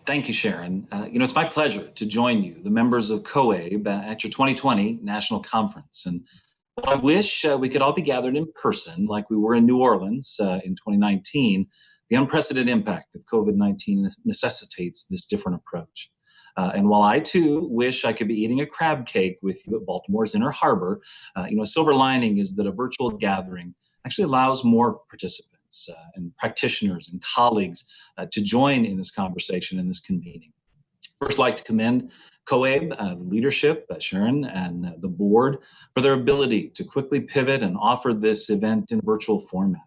Thank you, Sharon. It's my pleasure to join you, the members of COABE, at your 2020 National Conference. And while I wish we could all be gathered in person like we were in New Orleans in 2019, the unprecedented impact of COVID-19 necessitates this different approach. And while I too wish I could be eating a crab cake with you at Baltimore's Inner Harbor, a silver lining is that a virtual gathering actually allows more participants and practitioners and colleagues to join in this conversation and this convening. First, I'd like to commend COABE, the leadership, Sharon, and the board for their ability to quickly pivot and offer this event in virtual format.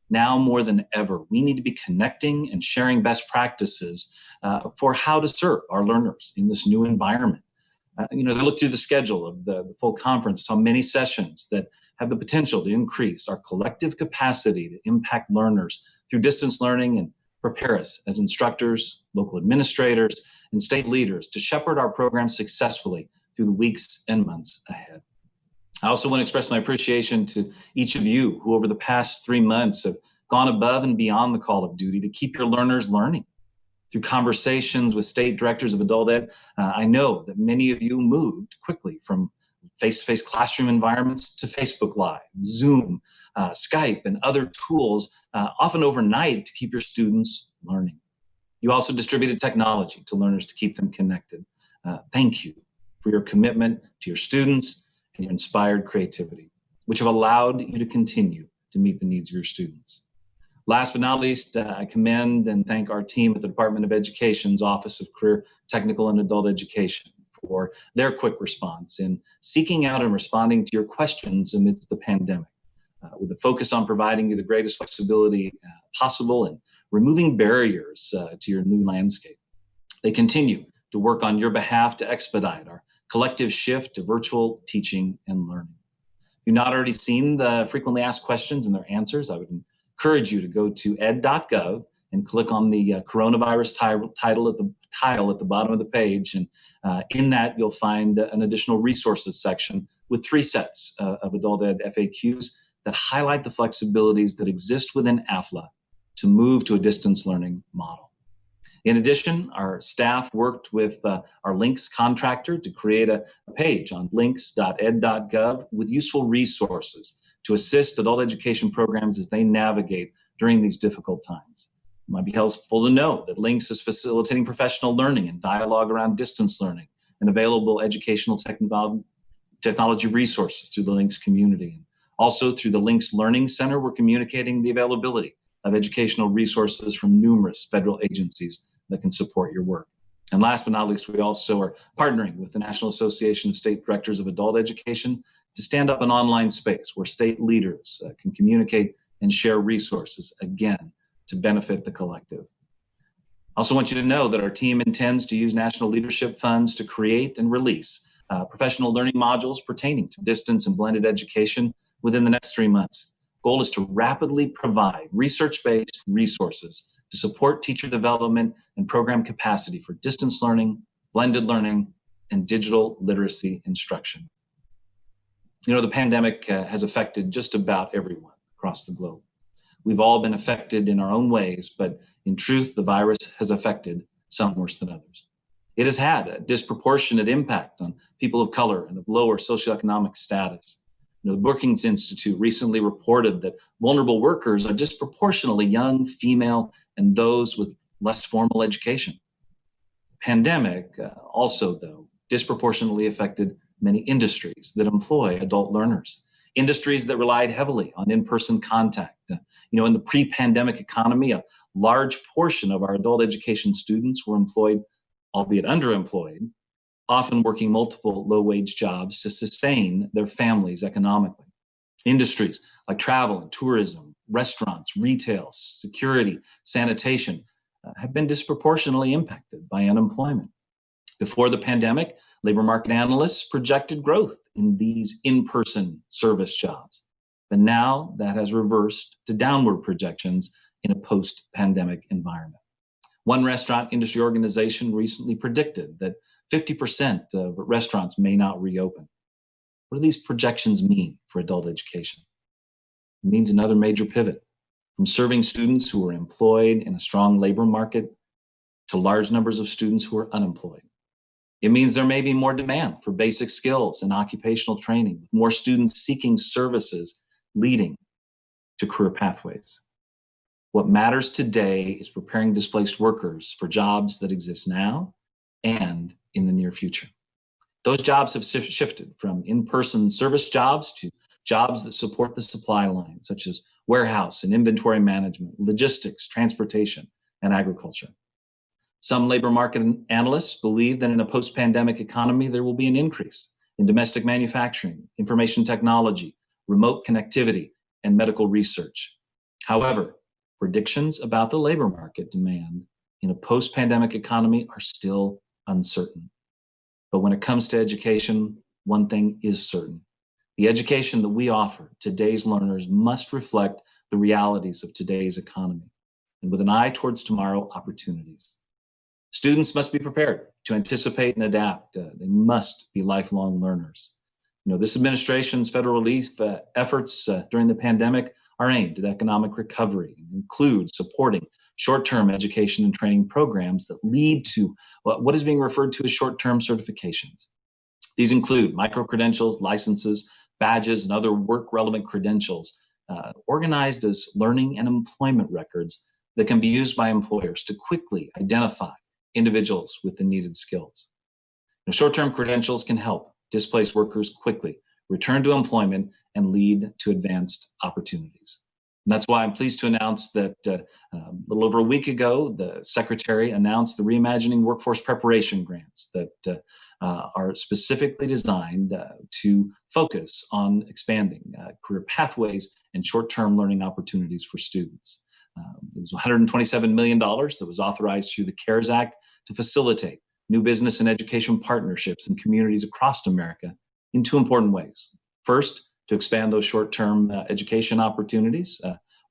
Now more than ever, we need to be connecting and sharing best practices for how to serve our learners in this new environment. As I look through the schedule of the full conference, I saw many sessions that have the potential to increase our collective capacity to impact learners through distance learning and prepare us as instructors, local administrators, and state leaders to shepherd our program successfully through the weeks and months ahead. I also want to express my appreciation to each of you who over the past 3 months have gone above and beyond the call of duty to keep your learners learning. Through conversations with state directors of adult ed, I know that many of you moved quickly from face-to-face classroom environments to Facebook Live, Zoom, Skype, and other tools, often overnight to keep your students learning. You also distributed technology to learners to keep them connected. Thank you for your commitment to your students and your inspired creativity, which have allowed you to continue to meet the needs of your students. Last but not least, I commend and thank our team at the Department of Education's Office of Career, Technical, and Adult Education for their quick response in seeking out and responding to your questions amidst the pandemic, with a focus on providing you the greatest flexibility possible and removing barriers to your new landscape. They continue to work on your behalf to expedite our collective shift to virtual teaching and learning. If you've not already seen the frequently asked questions and their answers, I would encourage you to go to ed.gov and click on the coronavirus tile at the bottom of the page. And in that, you'll find an additional resources section with 3 sets of adult ed FAQs that highlight the flexibilities that exist within AFLA to move to a distance learning model. In addition, our staff worked with our links contractor to create a page on links.ed.gov with useful resources to assist adult education programs as they navigate during these difficult times. It might be helpful to know that Links is facilitating professional learning and dialogue around distance learning and available educational technology resources through the Links community. And also through the Links Learning Center, we're communicating the availability of educational resources from numerous federal agencies that can support your work. And last but not least, we also are partnering with the National Association of State Directors of Adult Education to stand up an online space where state leaders can communicate and share resources, again, to benefit the collective. I also want you to know that our team intends to use national leadership funds to create and release professional learning modules pertaining to distance and blended education within the next 3 months. Goal is to rapidly provide research-based resources to support teacher development and program capacity for distance learning, blended learning, and digital literacy instruction. The pandemic has affected just about everyone across the globe. We've all been affected in our own ways, but in truth, the virus has affected some worse than others. It has had a disproportionate impact on people of color and of lower socioeconomic status. The Brookings Institute recently reported that vulnerable workers are disproportionately young, female, and those with less formal education. The pandemic also, though, disproportionately affected many industries that employ adult learners, industries that relied heavily on in-person contact. In the pre-pandemic economy, a large portion of our adult education students were employed, albeit underemployed, often working multiple low-wage jobs to sustain their families economically. Industries like travel and tourism, restaurants, retail, security, sanitation have been disproportionately impacted by unemployment. Before the pandemic, labor market analysts projected growth in these in-person service jobs. But now that has reversed to downward projections in a post-pandemic environment. One restaurant industry organization recently predicted that 50% of restaurants may not reopen. What do these projections mean for adult education? It means another major pivot from serving students who are employed in a strong labor market to large numbers of students who are unemployed. It means there may be more demand for basic skills and occupational training, with more students seeking services leading to career pathways. What matters today is preparing displaced workers for jobs that exist now and in the near future. Those jobs have shifted from in-person service jobs to jobs that support the supply line, such as warehouse and inventory management, logistics, transportation, and agriculture. Some labor market analysts believe that in a post-pandemic economy, there will be an increase in domestic manufacturing, information technology, remote connectivity, and medical research. However, predictions about the labor market demand in a post-pandemic economy are still uncertain. But when it comes to education, one thing is certain. The education that we offer today's learners must reflect the realities of today's economy, and with an eye towards tomorrow opportunities. Students must be prepared to anticipate and adapt. They must be lifelong learners. This administration's federal relief efforts during the pandemic are aimed at economic recovery and include supporting short-term education and training programs that lead to what is being referred to as short-term certifications. These include micro-credentials, licenses, badges, and other work-relevant credentials organized as learning and employment records that can be used by employers to quickly identify individuals with the needed skills. Short-term credentials can help displaced workers quickly return to employment and lead to advanced opportunities. And that's why I'm pleased to announce that a little over a week ago, the Secretary announced the Reimagining Workforce Preparation Grants that are specifically designed to focus on expanding career pathways and short-term learning opportunities for students. There was $127 million that was authorized through the CARES Act to facilitate new business and education partnerships in communities across America in two important ways. First, to expand those short-term education opportunities,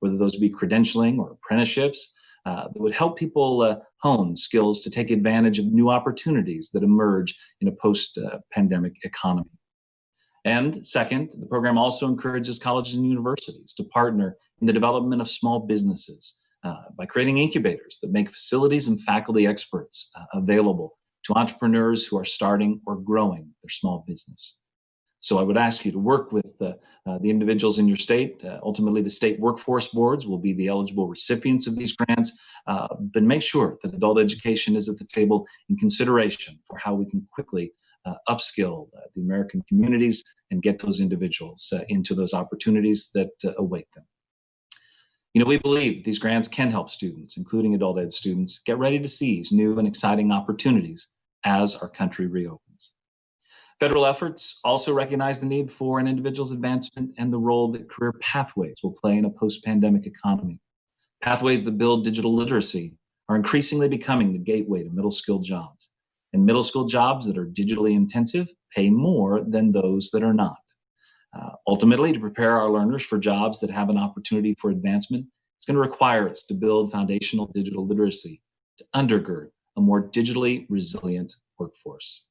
whether those be credentialing or apprenticeships, that would help people hone skills to take advantage of new opportunities that emerge in a post-pandemic economy. And second, the program also encourages colleges and universities to partner in the development of small businesses by creating incubators that make facilities and faculty experts available to entrepreneurs who are starting or growing their small business. So I would ask you to work with the individuals in your state. Ultimately, the state workforce boards will be the eligible recipients of these grants, but make sure that adult education is at the table in consideration for how we can quickly upskill the American communities and get those individuals into those opportunities that await them. We believe these grants can help students, including adult ed students, get ready to seize new and exciting opportunities as our country reopens. Federal efforts also recognize the need for an individual's advancement and the role that career pathways will play in a post-pandemic economy. Pathways that build digital literacy are increasingly becoming the gateway to middle-skilled jobs. And middle-skilled jobs that are digitally intensive pay more than those that are not. Ultimately, to prepare our learners for jobs that have an opportunity for advancement, it's going to require us to build foundational digital literacy to undergird a more digitally resilient workforce.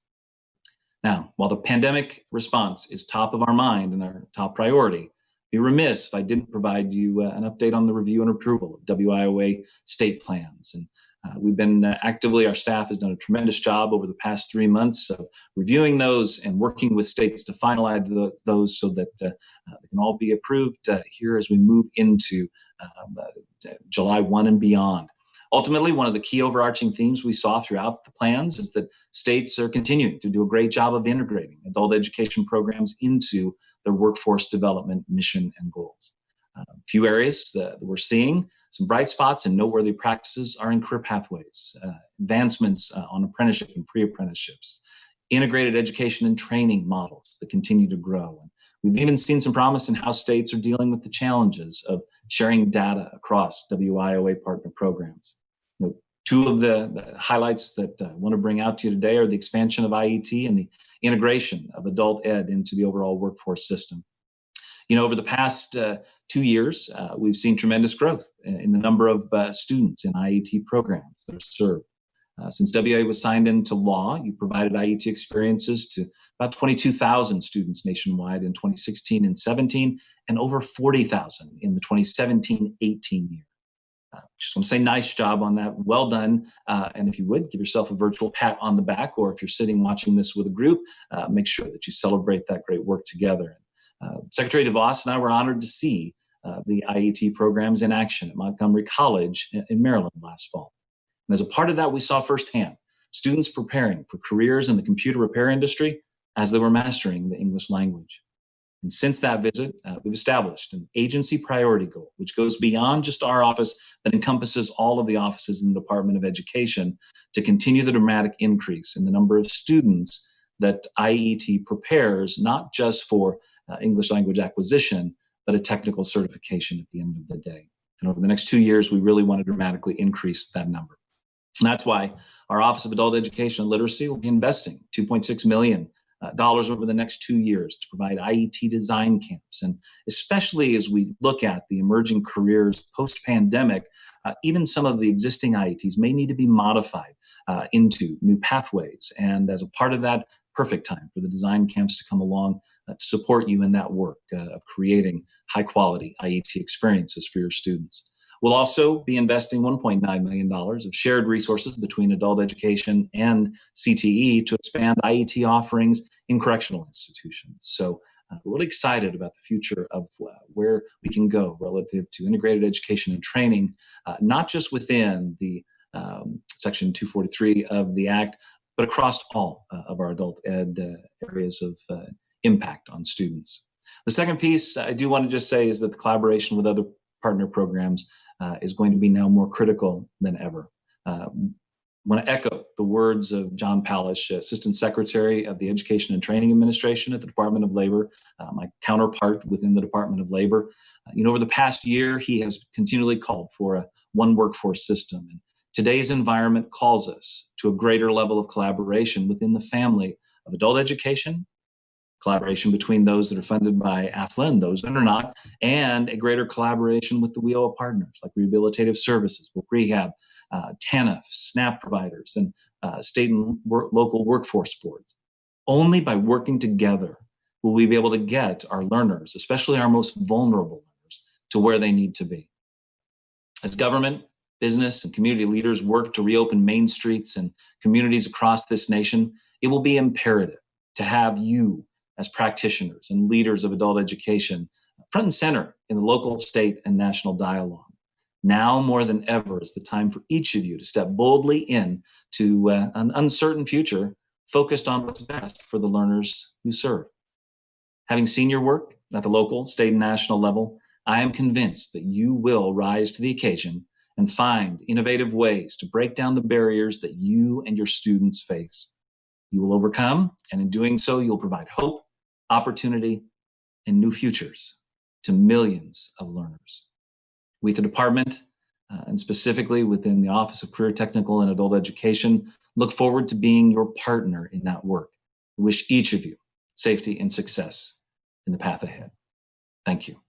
Now, while the pandemic response is top of our mind and our top priority, I'd be remiss if I didn't provide you an update on the review and approval of WIOA state plans. And we've been actively, our staff has done a tremendous job over the past 3 months of reviewing those and working with states to finalize those so that they can all be approved here as we move into July 1 and beyond. Ultimately, one of the key overarching themes we saw throughout the plans is that states are continuing to do a great job of integrating adult education programs into their workforce development mission and goals. A few areas that we're seeing some bright spots and noteworthy practices are in career pathways, advancements on apprenticeship and pre-apprenticeships, integrated education and training models that continue to grow. And we've even seen some promise in how states are dealing with the challenges of sharing data across WIOA partner programs. Two of the highlights that I want to bring out to you today are the expansion of IET and the integration of adult ed into the overall workforce system. Over the past 2 years, we've seen tremendous growth in the number of students in IET programs that are served. Since WIOA was signed into law, you provided IET experiences to about 22,000 students nationwide in 2016 and 17, and over 40,000 in the 2017-18 year. Just want to say nice job on that. Well done. And if you would, give yourself a virtual pat on the back, or if you're sitting watching this with a group, make sure that you celebrate that great work together. Secretary DeVos and I were honored to see the IET programs in action at Montgomery College in Maryland last fall. And as a part of that, we saw firsthand students preparing for careers in the computer repair industry as they were mastering the English language. And since that visit, we've established an agency priority goal, which goes beyond just our office, that encompasses all of the offices in the Department of Education, to continue the dramatic increase in the number of students that IET prepares, not just for English language acquisition, but a technical certification at the end of the day. And over the next 2 years, we really want to dramatically increase that number. And that's why our Office of Adult Education and Literacy will be investing $2.6 million over the next 2 years to provide IET design camps. And especially as we look at the emerging careers post-pandemic, even some of the existing IETs may need to be modified into new pathways. And as a part of that, perfect time for the design camps to come along to support you in that work of creating high quality IET experiences for your students. We'll also be investing $1.9 million of shared resources between adult education and CTE to expand IET offerings in correctional institutions. So we're really excited about the future of where we can go relative to integrated education and training, not just within the Section 243 of the Act, but across all of our adult ed areas of impact on students. The second piece I do want to just say is that the collaboration with other partner programs is going to be now more critical than ever. I want to echo the words of John Palish, Assistant Secretary of the Education and Training Administration at the Department of Labor, my counterpart within the Department of Labor. Over the past year, he has continually called for a one workforce system. And today's environment calls us to a greater level of collaboration within the family of adult education, collaboration between those that are funded by AFLA and those that are not, and a greater collaboration with the WIOA partners like rehabilitative services, work rehab, TANF, SNAP providers, and state and local workforce boards. Only by working together will we be able to get our learners, especially our most vulnerable learners, to where they need to be. As government, business, and community leaders work to reopen main streets and communities across this nation, it will be imperative to have you as practitioners and leaders of adult education front and center in the local, state, and national dialogue. Now more than ever is the time for each of you to step boldly into an uncertain future focused on what's best for the learners you serve. Having seen your work at the local, state, and national level, I am convinced that you will rise to the occasion and find innovative ways to break down the barriers that you and your students face. You will overcome, and in doing so, you'll provide hope, opportunity, and new futures to millions of learners. We at the department, and specifically within the Office of Career, Technical, and Adult Education, look forward to being your partner in that work. We wish each of you safety and success in the path ahead. Thank you.